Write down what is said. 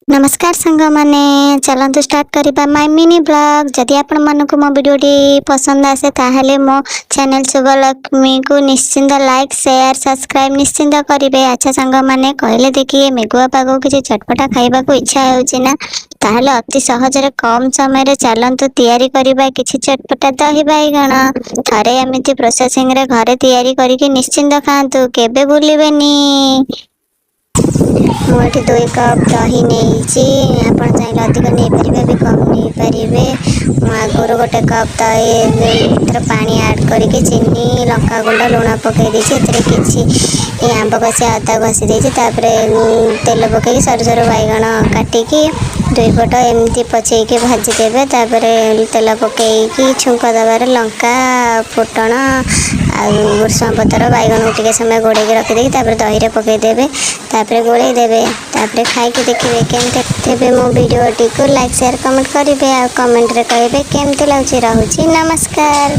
नमस्कार सांग माने चलतु स्टार्ट करिबा माय मिनी ब्लॉग। जदि आपण मानकु मो वीडियोटी पसंद आसे ताहले मो चैनल शुभलक्ष्मी को निश्चिंत लाइक शेयर सब्सक्राइब निश्चिंत करिवे। अच्छा सांग माने कहले देखिए मेघुआ पागो किछि चटपटा खाइबा को इच्छा होउछि ना, ताहले अति सहज रे कम समय रे चलंतु तैयारी करिबा किछि चटपटा दही बाइगण। थरे एमिति प्रोसेसिंग रे घरे तैयारी करिके निश्चिंत खांतु, केबे भूलिबेनी। मुझे 2 कप दही नहीं आप चाहिए अधिक नहीं पारे भी कम नहीं पारे। आगुरी गोटे कप दही पानी ऐड करके चीनी लंका गुंड लुण पकई किसी आंब कषि अदा घसी देती तेल पकई सर सर बैगण काटिकी 2 पट एमती पचेक भाजीदेवे। तेल पकईकी छुंक दबार लंका फुटण भुर्संग पतर बैगण टे समय गोड़े रखिदे दही में पकईदेवे गोल देवे। खाई देखिए केमते तेरे मो वीडियोटी को लाइक शेयर कमेंट करेंगे। कमेंट रे कहे केमती लगे। नमस्कार।